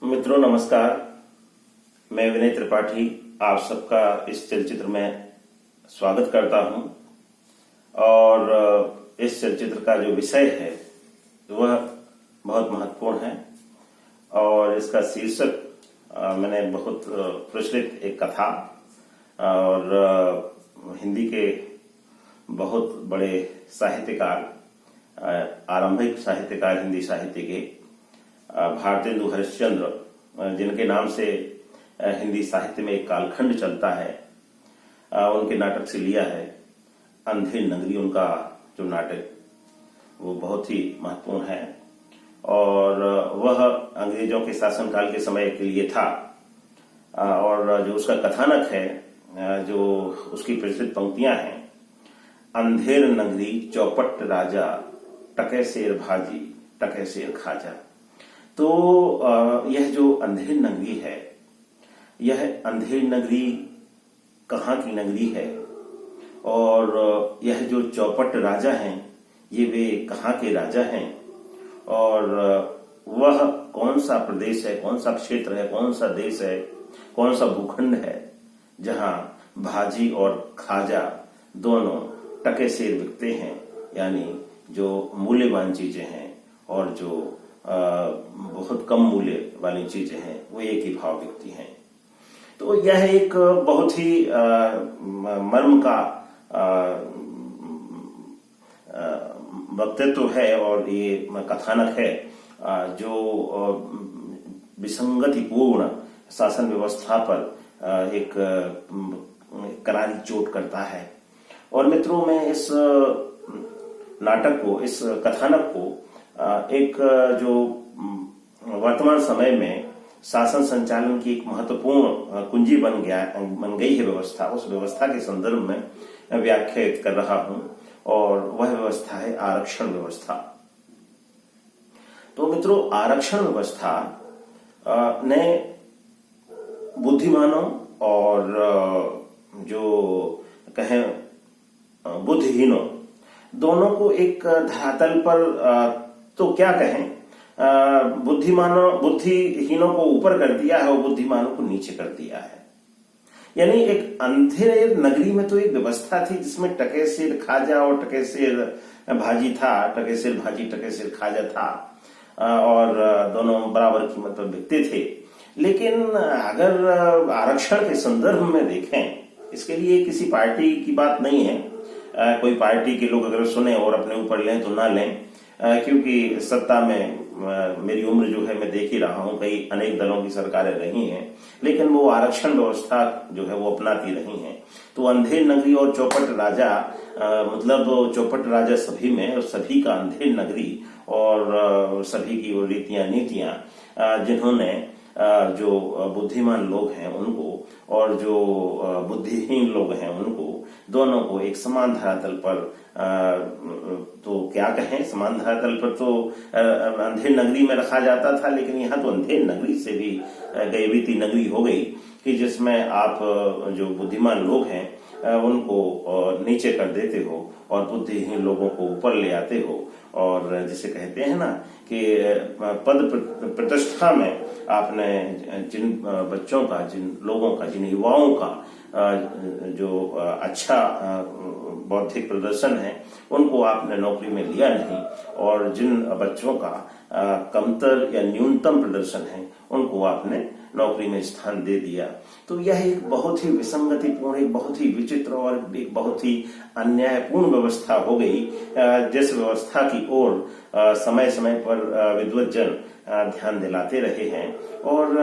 मित्रों नमस्कार। मैं विनय त्रिपाठी आप सबका इस चलचित्र में स्वागत करता हूं और इस चलचित्र का जो विषय है वह बहुत महत्वपूर्ण है और इसका शीर्षक मैंने बहुत प्रचलित एक कथा और हिंदी के बहुत बड़े साहित्यकार, आरंभिक साहित्यकार हिंदी साहित्य के भारतेंदु हरिश्चंद्र, जिनके नाम से हिंदी साहित्य में एक कालखंड चलता है, उनके नाटक से लिया है। अंधेर नगरी उनका जो नाटक वो बहुत ही महत्वपूर्ण है और वह अंग्रेजों के शासनकाल के समय के लिए था और जो उसका कथानक है, जो उसकी प्रचलित पंक्तियां हैं, अंधेर नगरी चौपट राजा, टके शेर भाजी टके शेर खाजा। तो यह जो अंधेर नगरी है, यह अंधेर नगरी कहाँ की नगरी है और यह जो चौपट राजा हैं ये वे कहाँ के राजा हैं और वह कौन सा प्रदेश है, कौन सा क्षेत्र है, कौन सा देश है, कौन सा भूखंड है जहां भाजी और खाजा दोनों टके शेर बिकते हैं, यानी जो मूल्यवान चीजें हैं और जो बहुत कम मूल्य वाली चीजें हैं वो एक ही भाव बिकती हैं। तो यह एक बहुत ही मर्म का वक्तव्य है और ये कथानक है जो विसंगतिपूर्ण शासन व्यवस्था पर एक करारी चोट करता है। और मित्रों, मैं इस नाटक को, इस कथानक को एक जो वर्तमान समय में शासन संचालन की एक महत्वपूर्ण कुंजी बन गई है व्यवस्था, उस व्यवस्था के संदर्भ में व्याख्यात कर रहा हूं और वह व्यवस्था है आरक्षण व्यवस्था। तो मित्रों, आरक्षण व्यवस्था ने बुद्धिमानों और जो कहें बुद्धिहीनों, दोनों को एक धरातल पर तो क्या कहें, बुद्धिहीनों को ऊपर कर दिया है और बुद्धिमानों को नीचे कर दिया है। यानी एक अंधेर नगरी में तो एक व्यवस्था थी जिसमें टके शेर खाजा और टके शेर भाजी था, टके शेर भाजी टके शेर खाजा था और दोनों बराबर कीमत पर बिकते थे। लेकिन अगर आरक्षण के संदर्भ में देखें, इसके लिए किसी पार्टी की बात नहीं है, कोई पार्टी के लोग अगर सुने और अपने ऊपर लें तो ना लें, क्योंकि सत्ता में मेरी उम्र जो है मैं देख ही रहा हूं, कई अनेक दलों की सरकारें रही हैं, लेकिन वो आरक्षण व्यवस्था जो है वो अपनाती रही हैं। तो अंधेर नगरी और चौपट राजा, मतलब चौपट राजा सभी में और सभी का अंधेर नगरी और सभी की वो रीतियां नीतियां, जिन्होंने जो बुद्धिमान लोग हैं उनको और जो बुद्धिहीन लोग हैं उनको, दोनों को एक समान धरातल पर, तो क्या कहें, समान धरातल पर तो अंधेर नगरी में रखा जाता था, लेकिन यहाँ तो अंधेर नगरी से भी गैबीती नगरी हो गई कि जिसमें आप जो बुद्धिमान लोग हैं उनको नीचे कर देते हो और बुद्धिहीन लोगों को ऊपर ले आते हो। और जिसे कहते हैं ना कि पद प्रतिष्ठा में आपने जिन बच्चों का, जिन लोगों का, जिन युवाओं का जो अच्छा बौद्धिक प्रदर्शन है उनको आपने नौकरी में लिया नहीं और जिन बच्चों का कमतर या न्यूनतम प्रदर्शन है उनको आपने नौकरी में स्थान दे दिया। तो यह एक बहुत ही विसंगतिपूर्ण, एक बहुत ही विचित्र और एक बहुत ही अन्यायपूर्ण व्यवस्था हो गई, जिस व्यवस्था की ओर समय समय पर विद्वज्जन ध्यान दिलाते रहे हैं और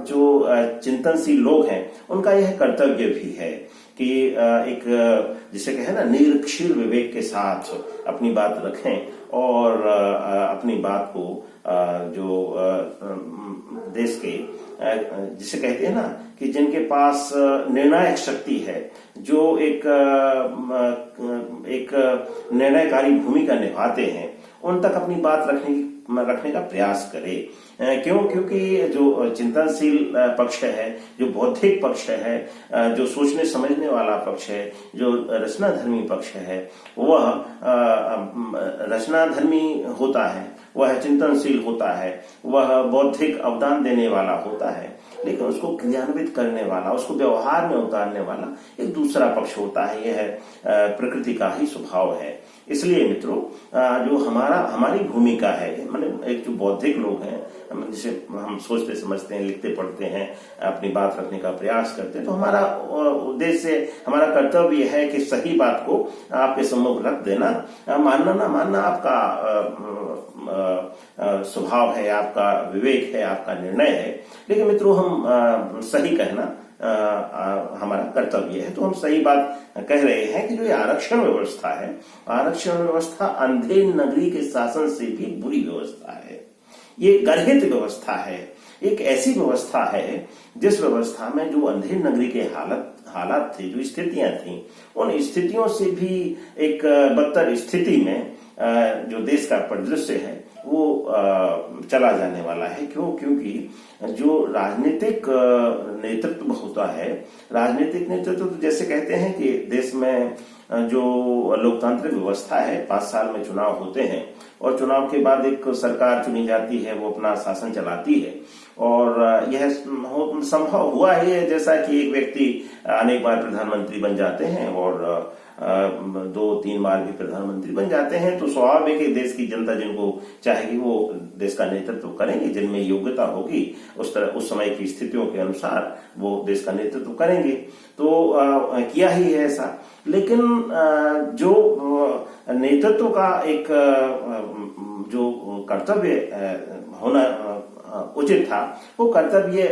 जो चिंतनशील लोग हैं उनका यह कर्तव्य भी है कि एक जिसे कहे ना निरक्षीर विवेक के साथ अपनी बात रखें और अपनी बात को जो देश के जिसे कहते हैं ना कि जिनके पास निर्णायक शक्ति है, जो एक निर्णयकारी भूमिका निभाते हैं, उन तक अपनी बात रखने का प्रयास करे। क्यों? क्योंकि जो चिंतनशील पक्ष है, जो बौद्धिक पक्ष है, जो सोचने समझने वाला पक्ष है, जो रचनाधर्मी पक्ष है, वह रचनाधर्मी होता है, वह चिंतनशील होता है, वह बौद्धिक अवदान देने वाला होता है, लेकिन उसको क्रियान्वित करने वाला, उसको व्यवहार में उतारने वाला एक दूसरा पक्ष होता है। यह प्रकृति का ही स्वभाव है। इसलिए मित्रों, जो हमारी भूमिका है, मतलब एक जो बौद्धिक लोग हैं, जिसे हम सोचते समझते हैं, लिखते पढ़ते हैं, अपनी बात रखने का प्रयास करते हैं, तो हमारा उद्देश्य, हमारा कर्तव्य है कि सही बात को आपके सम्मुख रख देना। मानना ना मानना आपका स्वभाव है, आपका विवेक है, आपका निर्णय है, लेकिन मित्रों हम सही कहना हमारा कर्तव्य है। तो हम सही बात कह रहे हैं कि जो ये आरक्षण व्यवस्था है, आरक्षण व्यवस्था अंधे नगरी के शासन से भी बुरी व्यवस्था है। ये गर्हित व्यवस्था है, एक ऐसी व्यवस्था है जिस व्यवस्था में जो अंधे नगरी के हालात थे, जो स्थितियां थी, उन स्थितियों से भी एक बदतर स्थिति में जो देश का परिदृश्य है वो चला जाने वाला है। क्यों? क्योंकि जो राजनीतिक नेतृत्व होता है, राजनीतिक नेतृत्व तो जैसे कहते हैं कि देश में जो लोकतांत्रिक व्यवस्था है, 5 साल में चुनाव होते हैं और चुनाव के बाद एक सरकार चुनी जाती है, वो अपना शासन चलाती है। और यह संभव हुआ है जैसा कि एक व्यक्ति अनेक बार प्रधानमंत्री बन जाते हैं और 2-3 बार भी प्रधानमंत्री बन जाते हैं, तो स्वाभाविक है देश की जनता जिनको चाहेगी वो देश का नेतृत्व करेंगे, जिनमें योग्यता होगी उस समय की स्थितियों के अनुसार वो देश का नेतृत्व करेंगे। तो किया ही है ऐसा। लेकिन जो नेतृत्व का एक जो कर्तव्य होना उचित था, वो कर्तव्य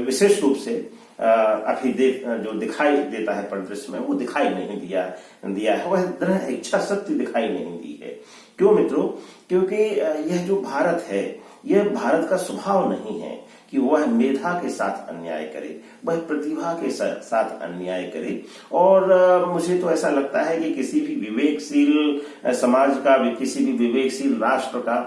विशेष रूप से अभी जो दिखाई देता है परिदृश्य में, वो दिखाई नहीं दिया है, वह दृढ़ इच्छा शक्ति दिखाई नहीं दी है। क्यों मित्रों? क्योंकि यह जो भारत है, यह भारत का स्वभाव नहीं है कि वह मेधा के साथ अन्याय करे, वह प्रतिभा के साथ अन्याय करे। और मुझे तो ऐसा लगता है कि किसी भी विवेकशील समाज का, किसी भी विवेकशील राष्ट्र का,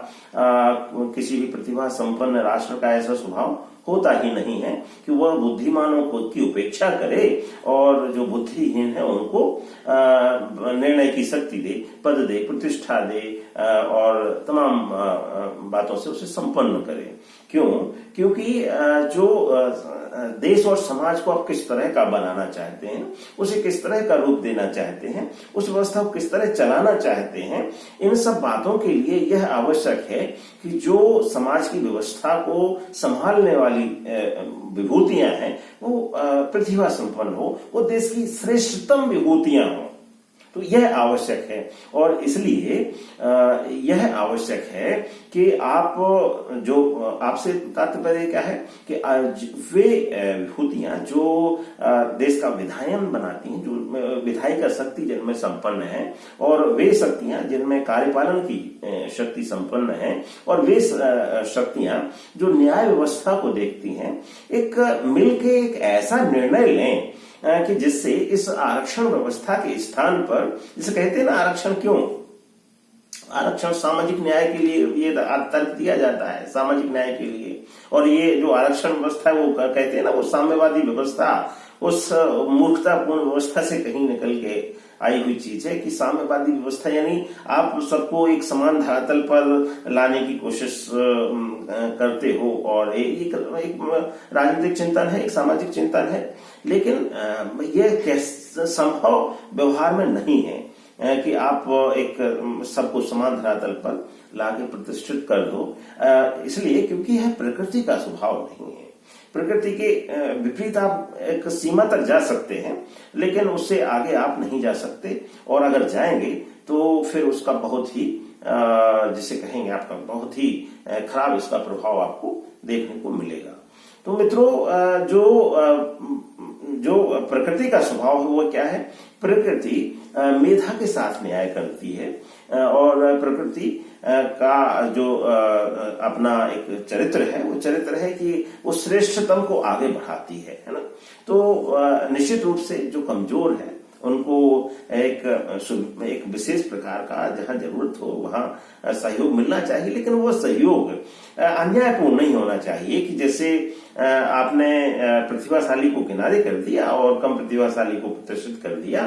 किसी भी प्रतिभा संपन्न राष्ट्र का ऐसा स्वभाव होता ही नहीं है कि वह बुद्धिमानों की उपेक्षा करे और जो बुद्धिहीन है उनको निर्णय की शक्ति दे, पद दे, प्रतिष्ठा दे और तमाम बातों से उसे संपन्न करे। क्यों? क्योंकि जो देश और समाज को आप किस तरह का बनाना चाहते हैं, उसे किस तरह का रूप देना चाहते हैं, उस व्यवस्था को किस तरह चलाना चाहते हैं, इन सब बातों के लिए यह आवश्यक है कि जो समाज की व्यवस्था को संभालने वाली विभूतियां हैं वो प्रतिभा संपन्न हो, वो देश की श्रेष्ठतम विभूतियां हो। तो यह आवश्यक है और इसलिए यह आवश्यक है कि आप जो आपसे तात्पर्य क्या है कि वे विभूतियां जो देश का विधायन बनाती हैं, जो विधायिका शक्ति जिनमें संपन्न है, और वे शक्तियां जिनमें कार्यपालन की शक्ति संपन्न है, और वे शक्तियां जो न्याय व्यवस्था को देखती हैं, एक मिलके एक ऐसा निर्णय लें कि जिससे इस आरक्षण व्यवस्था के स्थान पर, जिसे कहते हैं ना आरक्षण, क्यों आरक्षण सामाजिक न्याय के लिए ये तर्क दिया जाता है, सामाजिक न्याय के लिए। और ये जो आरक्षण व्यवस्था है वो कहते हैं ना, वो साम्यवादी व्यवस्था, उस मूर्खतापूर्ण व्यवस्था से कहीं निकल के आई हुई चीज है कि साम्यवादी व्यवस्था यानी आप सबको एक समान धरातल पर लाने की कोशिश करते हो, और एक राजनीतिक चिंतन है, एक सामाजिक चिंतन है। लेकिन यह संभव व्यवहार में नहीं है कि आप एक सबको समान धरातल पर लाके प्रतिष्ठित कर दो, इसलिए क्योंकि यह प्रकृति का स्वभाव नहीं है। प्रकृति के विपरीत आप एक सीमा तक जा सकते हैं, लेकिन उससे आगे आप नहीं जा सकते, और अगर जाएंगे तो फिर उसका बहुत ही जिसे कहेंगे आपका बहुत ही खराब इसका प्रभाव आपको देखने को मिलेगा। तो मित्रों, जो प्रकृति का स्वभाव है वो क्या है? प्रकृति मेधा के साथ न्याय करती है, और प्रकृति का जो अपना एक चरित्र है, वो चरित्र है कि वो श्रेष्ठतम को आगे बढ़ाती है ना। तो निश्चित रूप से जो कमजोर है उनको एक विशेष प्रकार का जहां जरूरत हो वहां सहयोग मिलना चाहिए, लेकिन वो सहयोग अन्यायपूर्ण नहीं होना चाहिए कि जैसे आपने प्रतिभाशाली को किनारे कर दिया और कम प्रतिभाशाली को प्रतिष्ठित कर दिया,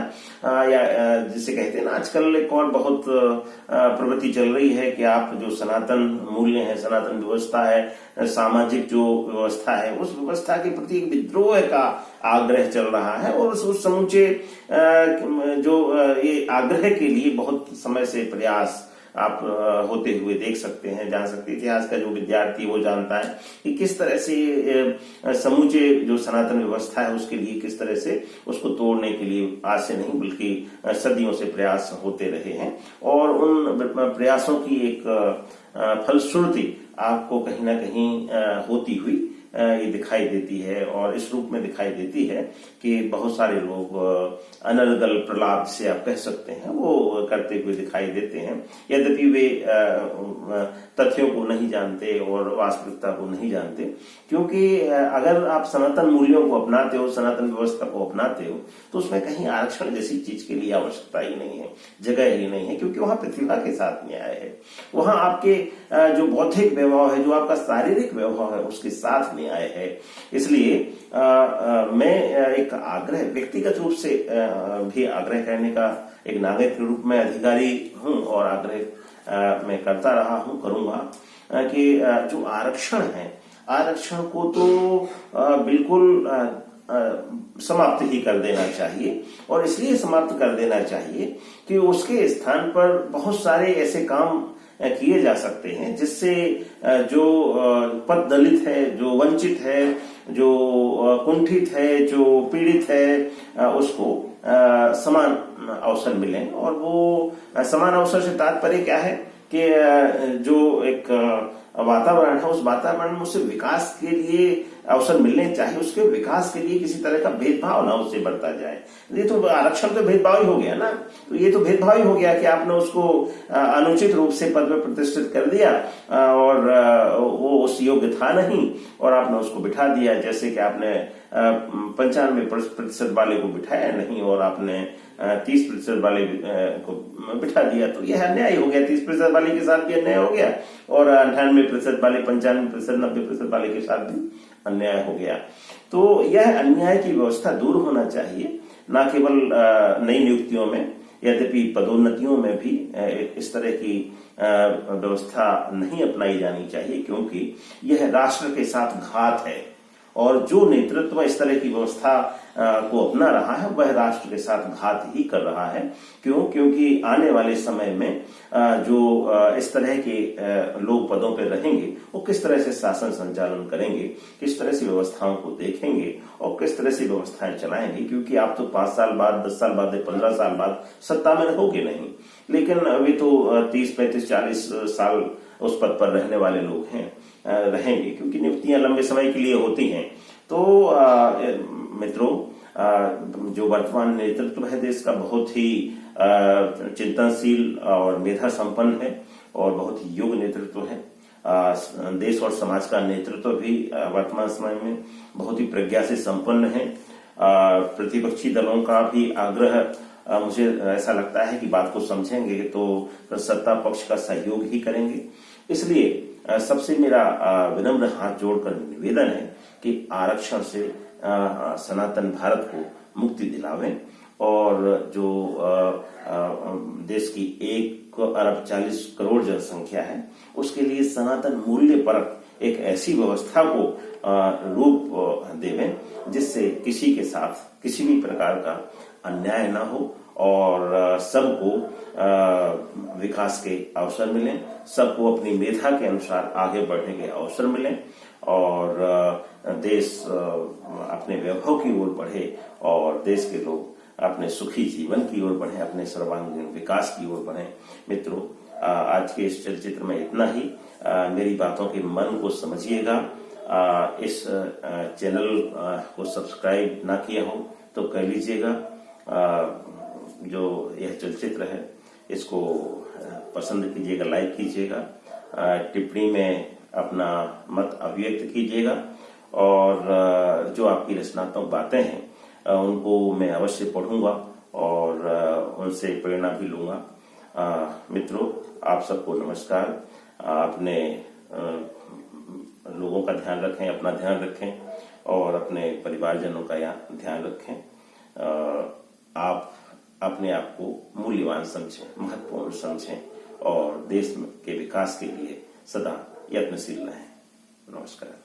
या जिसे कहते हैं ना, आजकल एक और बहुत प्रवृत्ति चल रही है कि आप जो सनातन मूल्य है, सनातन व्यवस्था है, सामाजिक जो व्यवस्था है, उस व्यवस्था के प्रति एक विद्रोह का आग्रह चल रहा है। और उस समूचे जो ये आग्रह के लिए बहुत समय से प्रयास आप होते हुए देख सकते हैं, जान सकते हैं। इतिहास का जो विद्यार्थी वो जानता है कि किस तरह से समूचे जो सनातन व्यवस्था है उसके लिए किस तरह से उसको तोड़ने के लिए आज से नहीं बल्कि सदियों से प्रयास होते रहे हैं। और उन प्रयासों की एक फलश्रुति आपको कहीं ना कहीं होती हुई ये दिखाई देती है, और इस रूप में दिखाई देती है कि बहुत सारे लोग अनर्गल प्रलाप से आप कह सकते हैं वो करते हुए दिखाई देते हैं, यद्यपि वे तथ्यों को नहीं जानते और वास्तविकता को नहीं जानते। क्योंकि अगर आप सनातन मूल्यों को अपनाते हो, सनातन व्यवस्था को अपनाते हो, तो उसमें कहीं आरक्षण जैसी चीज के लिए आवश्यकता ही नहीं है, जगह ही नहीं है, क्योंकि वहां प्रतिभा के साथ न्याय है। वहां आपके जो बौद्धिक वैभव है, जो आपका शारीरिक वैभव है, उसके साथ न्याय है। इसलिए मैं एक आग्रह व्यक्तिगत रूप से भी आग्रह करने का एक नागरिक के रूप में अधिकारी हूं, और आग्रह मैं करता रहा हूं, करूंगा कि जो आरक्षण है, आरक्षण को तो बिल्कुल समाप्त ही कर देना चाहिए। और इसलिए समाप्त कर देना चाहिए कि उसके स्थान पर बहुत सारे ऐसे काम किए जा सकते हैं जिससे जो पद दलित है, जो वंचित है, जो कुंठित है, जो पीड़ित है, उसको समान अवसर मिले। और वो समान अवसर से तात्पर्य क्या है कि जो एक वातावरण है, उस वातावरण में उसे विकास के लिए अवसर मिलने चाहिए, उसके विकास के लिए किसी तरह का भेदभाव ना उससे बढ़ता जाए। ये तो आरक्षण तो भेदभाव ही हो गया ना, तो ये तो भेदभाव ही हो गया कि आपने उसको अनुचित रूप से पद में प्रतिष्ठित कर दिया, और वो उस योग्य था नहीं, और आपने उसको बिठा दिया। जैसे कि आपने 95% वाले को बिठाया नहीं और आपने 30% वाले को बिठा दिया, तो यह अन्याय हो गया। 30% वाले के साथ भी अन्याय हो गया, और 98% वाले, 95%, 90% वाले के साथ भी अन्याय हो गया। तो यह अन्याय की व्यवस्था दूर होना चाहिए, न केवल नई नियुक्तियों में, यद्यपि पदोन्नतियों में भी इस तरह की व्यवस्था नहीं अपनाई जानी चाहिए, क्योंकि यह राष्ट्र के साथ घात है। और जो नेतृत्व इस तरह की व्यवस्था को अपना रहा है वह राष्ट्र के साथ घात ही कर रहा है। क्यों? क्योंकि आने वाले समय में जो इस तरह के लोग पदों पर रहेंगे वो किस तरह से शासन संचालन करेंगे, किस तरह से व्यवस्थाओं को देखेंगे और किस तरह से व्यवस्थाएं चलाएंगे। क्योंकि आप तो 5 साल बाद, 10 साल बाद, 15 साल बाद सत्ता में रहोगे नहीं, लेकिन अभी तो 30, 35, 40 साल उस पद पर रहने वाले लोग हैं, रहेंगे, क्योंकि नियुक्तियां लंबे समय के लिए होती हैं। तो मित्रों, जो वर्तमान नेतृत्व है देश का बहुत ही चिंतनशील और मेधा संपन्न है और बहुत ही योग्य नेतृत्व है। देश और समाज का नेतृत्व भी वर्तमान समय में बहुत ही प्रज्ञा से संपन्न है। प्रतिपक्षी दलों का भी आग्रह मुझे ऐसा लगता है कि बात को समझेंगे तो सत्ता पक्ष का सहयोग ही करेंगे। इसलिए सबसे मेरा विनम्र हाथ जोड़कर निवेदन है कि आरक्षण से सनातन भारत को मुक्ति दिलावें, और जो देश की 1 अरब 40 करोड़ जनसंख्या है उसके लिए सनातन मूल्य पर एक ऐसी व्यवस्था को रूप देवें जिससे किसी के साथ किसी भी प्रकार का अन्याय न हो, और सबको विकास के अवसर मिलें, सबको अपनी मेधा के अनुसार आगे बढ़ने के अवसर मिलें, और देश अपने वैभव की ओर बढ़े और देश के लोग अपने सुखी जीवन की ओर बढ़े, अपने सर्वांगीण विकास की ओर बढ़े। मित्रों, आज के इस चलचित्र में इतना ही। मेरी बातों के मन को समझिएगा। इस चैनल को सब्सक्राइब ना किया हो तो कर लीजिएगा। जो यह चलचित्र है इसको पसंद कीजिएगा, लाइक कीजिएगा, टिप्पणी में अपना मत अभिव्यक्त कीजिएगा, और जो आपकी रचनात्मक बातें हैं उनको मैं अवश्य पढ़ूंगा और उनसे प्रेरणा भी लूंगा। मित्रों, आप सबको नमस्कार। अपने लोगों का ध्यान रखें, अपना ध्यान रखें और अपने परिवारजनों का ध्यान रखें। आप अपने आप को मूल्यवान समझें, महत्वपूर्ण समझें और देश के विकास के लिए सदा यत्नशील रहें। नमस्कार।